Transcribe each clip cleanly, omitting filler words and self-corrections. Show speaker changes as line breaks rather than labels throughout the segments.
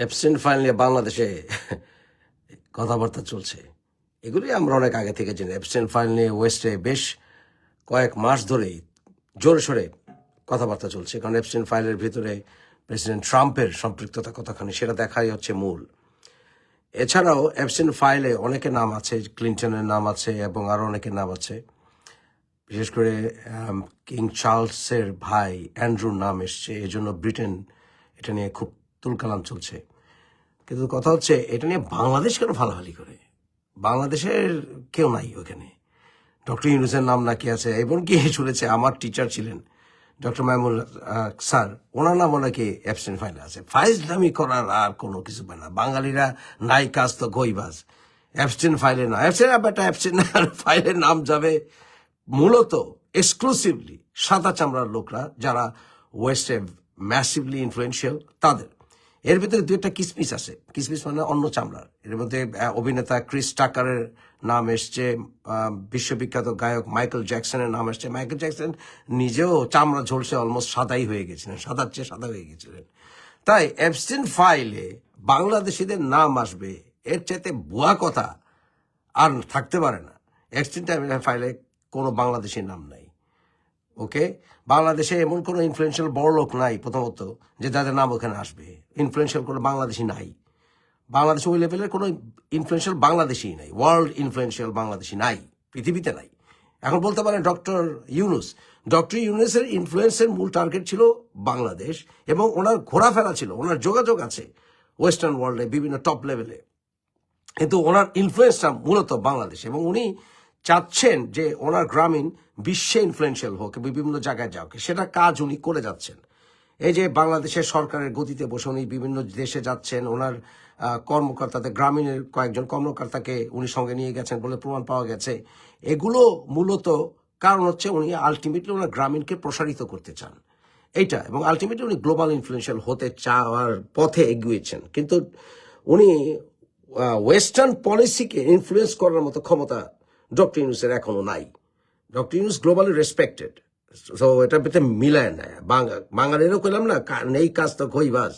Epstein file নিয়ে বাংলাদেশে কথাবার্তা চলছে। এগুলি আমরা অনেক আগে থেকে জানি। এপস্টিন ফাইল নিয়ে ওয়েস্টে বেশ কয়েক মাস ধরেই জোরে সোরে কথাবার্তা চলছে, কারণ এপস্টিন ফাইলের ভিতরে প্রেসিডেন্ট ট্রাম্পের সম্পৃক্ততা কতখানি সেটা দেখাই হচ্ছে মূল। এছাড়াও এপস্টিন ফাইলে অনেকের নাম আছে, ক্লিন্টনের নাম আছে এবং আরও অনেকের নাম আছে। বিশেষ করে কিং চার্লসের ভাই অ্যান্ড্রুর নাম এসছে, এই জন্য ব্রিটেন এটা নিয়ে খুব তুলকালাম চলছে। কিন্তু কথা হচ্ছে এটা নিয়ে বাংলাদেশ কেন ফালাফালি করে? বাংলাদেশের কেউ নাই ওখানে। ডক্টর ইউনুসের নাম নাকি আছে, এবং কি শুনেছে আমার টিচার ছিলেন ডক্টর মাইমুল স্যার, ওনার নামও নাকি অ্যাবসেন্ট ফাইলে আছে। ফাইজলামি করার আর কোনো কিছু পায় না। বাঙালিরা নাই কাজ তো গইবাজ। অ্যাবসেন্ট ফাইলে না, অ্যাবসেন্ট ফাইলের নাম যাবে মূলত এক্সক্লুসিভলি সাদা চামড়ার লোকরা যারা ওয়েস্টে ম্যাসিভলি ইনফ্লুয়েন্সিয়াল তাদের। এর ভিতরে দু একটা কিসমিস আছে, কিসমিস মানে অন্য চামড়ার। এর মধ্যে অভিনেতা ক্রিস টাকারের নাম এসছে, বিশ্ববিখ্যাত গায়ক মাইকেল জ্যাকসনের নাম এসছে। মাইকেল জ্যাকসন নিজেও চামড়া ঝলসে অলমোস্ট সাদাই হয়ে গেছিলেন, সাদার চেয়ে সাদা হয়ে গেছিলেন। তাই অ্যাবস্টিন ফাইলে বাংলাদেশিদের নাম আসবে, এর চাইতে ভুয়া কথা আর থাকতে পারে না। অ্যাবস্টিন ফাইলে কোনো বাংলাদেশির নাম নাই। ওকে, বাংলাদেশে এমন কোনো ইনফ্লুয়েন্সিয়াল বড় লোক নাই প্রথমত যে যাদের নাম ওখানে আসবে। ইনফ্লুয়েন্সিয়াল কোনো বাংলাদেশি নাই। বাংলাদেশে ওই লেভেলের কোনো ইনফ্লুয়েন্সিয়াল বাংলাদেশি নাই, ওয়ার্ল্ড ইনফ্লুয়েন্সিয়াল বাংলাদেশি নাই, পৃথিবীতে নাই। এখন বলতে পারেন ডক্টর ইউনুসের ইনফ্লুয়েন্সের মূল টার্গেট ছিল বাংলাদেশ, এবং ওনার ঘোরাফেরা ছিল, ওনার যোগাযোগ আছে ওয়েস্টার্ন ওয়ার্ল্ডে বিভিন্ন টপ লেভেলে, কিন্তু ওনার ইনফ্লুয়েন্সটা মূলত বাংলাদেশ। এবং উনি চাচ্ছেন যে ওনার গ্রামীণ বিশ্বে ইনফ্লুয়েন্সিয়াল হোক, বিভিন্ন জায়গায় যাওক, সেটা কাজ উনি করে যাচ্ছেন। এই যে বাংলাদেশের সরকারের গতিতে বসে উনি বিভিন্ন দেশে যাচ্ছেন, ওনার কর্মকর্তাদের গ্রামীণের কয়েকজন কর্মকর্তাকে উনি সঙ্গে নিয়ে গেছেন বলে প্রমাণ পাওয়া গেছে। এগুলো মূলত কারণ হচ্ছে উনি আলটিমেটলি ওনার গ্রামীণকে প্রসারিত করতে চান এইটা, এবং আলটিমেটলি উনি গ্লোবাল ইনফ্লুয়েন্সিয়াল হতে চাওয়ার পথে এগিয়েছেন। কিন্তু উনি ওয়েস্টার্ন পলিসিকে ইনফ্লুয়েন্স করার মতো ক্ষমতা ডক্টর ইউনুসের এখনো নাই। Doctor Yunus globally respected, so এটার ভিতরে মিলায় না। বাঙালিরও কইলাম না, নেই কাজ তো গইবাজ।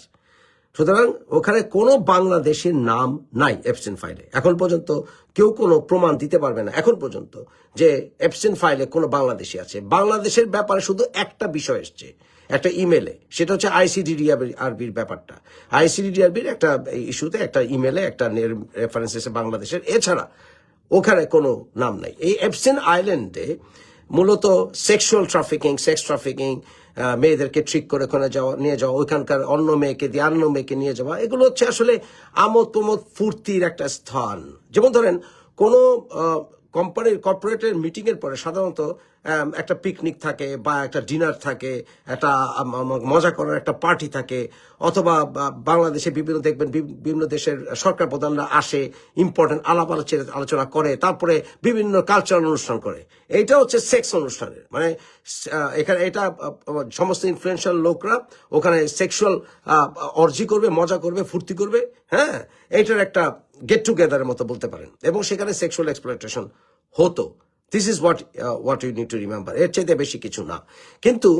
সুতরাং ওখানে কোনো বাংলাদেশের নাম নাই অ্যাবসেন্ট ফাইলে। এখন পর্যন্ত কেউ কোনো প্রমাণ দিতে পারবে না এখন পর্যন্ত যে অ্যাবসেন্ট ফাইলে কোনো বাংলাদেশি আছে। বাংলাদেশের ব্যাপারে শুধু একটা বিষয় এসছে একটা ইমেলে, সেটা হচ্ছে আইসিডিডিআরবির ব্যাপারটা। আইসিডিডিআরবির একটা ইস্যুতে একটা ইমেলে একটা রেফারেন্স এসে বাংলাদেশের, এছাড়া ওখানে কোনো নাম নাই। এই অ্যাবসেন্ট আইল্যান্ডে মূলত সেক্স ট্রাফিকিং, মেয়েদেরকে ট্রিক করে ওখানে নিয়ে যাওয়া, ওইখানকার অন্য মেয়েকে দিয়ে অন্য মেয়েকে নিয়ে যাওয়া, এগুলো হচ্ছে আসলে আমোদ প্রমোদ ফুর্তির একটা স্থান। যেমন ধরেন কোনো কর্পোরেটের মিটিং এর পরে সাধারণত একটা পিকনিক থাকে বা একটা ডিনার থাকে, একটা মজা করার একটা পার্টি থাকে, অথবা বাংলাদেশে দেখবেন বিভিন্ন দেশের সরকার প্রধানরা আসে, ইম্পর্টেন্ট আলোচনা করে, তারপরে বিভিন্ন কালচারাল অনুষ্ঠান করে। এইটা হচ্ছে সেক্স অনুষ্ঠানের মানে এখানে এটা সমস্ত ইনফ্লুয়েন্সিয়াল লোকরা ওখানে সেক্সুয়াল অর্জি করবে, মজা করবে, ফুর্তি করবে। হ্যাঁ, এইটার একটা গেট টুগেদারের মতো বলতে পারেন, এবং সেখানে সেক্সুয়াল এক্সপ্লয়টেশন হতো। This is what you need to remember, এর চাইতে বেশি কিছু না। কিন্তু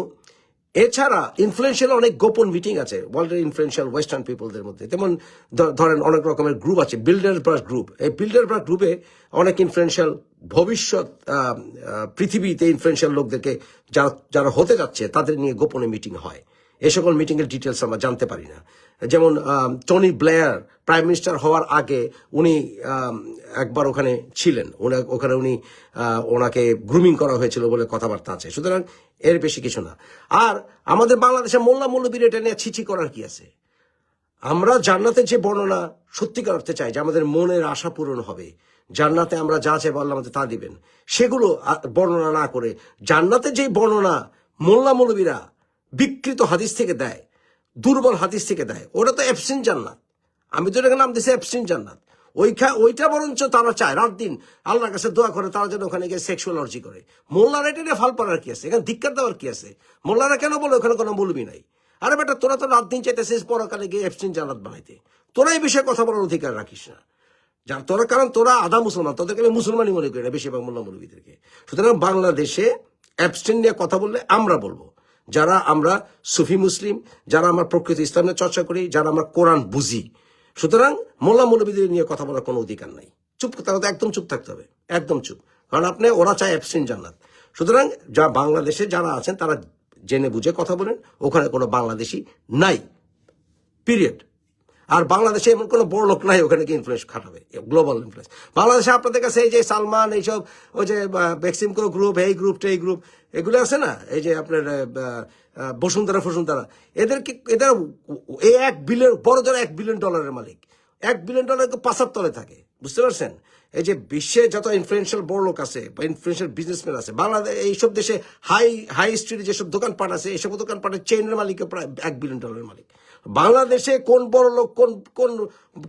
এছাড়া ইনফ্লুয়েন্সিয়াল অনেক গোপন মিটিং আছে ওয়ার্ল্ডের ইনফ্লুয়েন্সিয়াল ওয়েস্টার্ন পিপলদের মধ্যে। যেমন ধরেন অনেক রকমের গ্রুপ আছে, বিল্ডারবার্গ গ্রুপ। এই বিল্ডারবার্গ গ্রুপে অনেক ইনফ্লুয়েন্সিয়াল ভবিষ্যৎ পৃথিবীতে ইনফ্লুয়েন্সিয়াল লোকদেরকে যারা হতে যাচ্ছে তাদের নিয়ে গোপনে মিটিং হয়। এই সকল মিটিংয়ের ডিটেলস আমরা জানতে পারি না। যেমন টনি ব্লেয়ার প্রাইম মিনিস্টার হওয়ার আগে উনি একবার ওখানে ছিলেন, ওখানে ওনাকে গ্রুমিং করা হয়েছিল বলে কথাবার্তা আছে। সুতরাং এর বেশি কিছু না। আর আমাদের বাংলাদেশের মোল্লা মৌলবীর এটা নিয়ে ছিছি করার কি আছে? আমরা জান্নাতের যে বর্ণনা সত্যিকার অর্থে চাই, যে আমাদের মনের আশা পূরণ হবে, জান্নাতে আমরা যা চাইব আল্লাহ আমাদের তা দিবেন, সেগুলো বর্ণনা না করে জান্নাতের যে বর্ণনা মোল্লা মৌলবীরা বিকৃত হাদিস থেকে দেয়, দুর্বল হাদিস থেকে দেয়, ওটা তো অ্যাবসেন্ট জান্নাত। আমি তো এটাকে নাম দিয়েছি অ্যাবসেন্ট জান্নাত। ওইটা বরঞ্চ তারা চায় রাত দিন আল্লাহর কাছে দোয়া করে তারা যেন ওখানে গিয়ে সেক্সুয়াল অর্জি করে। মোল্লারা এটা নিয়ে ফাল পাড়ার কি আছে? এখানে ধিক্কার দেওয়ার কি আছে? মোল্লারা কেন বলে ওখানে কোনো মৌলবী নাই? আরে বেটা, তোরা তো রাত দিন চাইতেছিস পরকালে গিয়ে অ্যাবসেন্ট জান্নাত বানাইতে। তোরা এই বিষয়ে কথা বলার অধিকার রাখিস না। কারণ তোরা আধা মুসলমান, তোদেরকে আমি মুসলমানই মনে করি না বেশিরভাগ মোল্লা মৌলবীদেরকে। সুতরাং বাংলাদেশে অ্যাবসেন্ট নিয়ে কথা বললে আমরা বলবো যারা আমরা সুফি মুসলিম, যারা আমরা প্রকৃত ইসলামের চর্চা করি, যারা আমরা কোরআন বুঝি। সুতরাং মোল্লা মৌলবীদের নিয়ে কথা বলার কোনো অধিকার নাই। চুপ, তারা তো একদম চুপ থাকতে হবে, একদম চুপ। কারণ ওরা চায় অ্যাবসেন্ট জান্নাত। সুতরাং যা বাংলাদেশে যারা আছেন তারা জেনে বুঝে কথা বলেন, ওখানে কোনো বাংলাদেশি নাই, পিরিয়ড। আর বাংলাদেশে এমন কোনো বড় লোক নাই ওখানে কি ইনফ্লুয়েন্স খাটাবে, গ্লোবাল ইনফ্লুয়েন্স। বাংলাদেশে আপনাদের কাছে এই যে সালমান, এইসব ওই যে বেক্সিমকো গ্রুপ, এই গ্রুপ, এই গ্রুপ, এগুলো আছে না, এই যে আপনার বসুন্ধরা এদের 1 বিলিয়ন, বড় জোর $1 বিলিয়ন মালিক। $1 বিলিয়ন পাশার তলে থাকে, বুঝতে পারছেন? এই যে বিশ্বে যত ইনফ্লুয়েন্সিয়াল বড় লোক আছে বা ইনফ্লুয়েন্সিয়াল বিজনেসম্যান আছে, বাংলাদেশ এইসব দেশে হাই স্ট্রিটে যেসব দোকানপাট আছে, এইসব দোকানপাটের চেইনের মালিক প্রায় $1 বিলিয়ন মালিক। বাংলাদেশে কোন বড় লোক কোন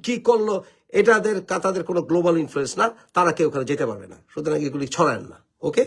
কি করলো এটাদের তাদের কোনো গ্লোবাল ইনফ্লুয়েন্স না, তারা কেউ ওখানে যেতে পারবে না। সুতরাং এগুলি ছড়ায় না, ওকে?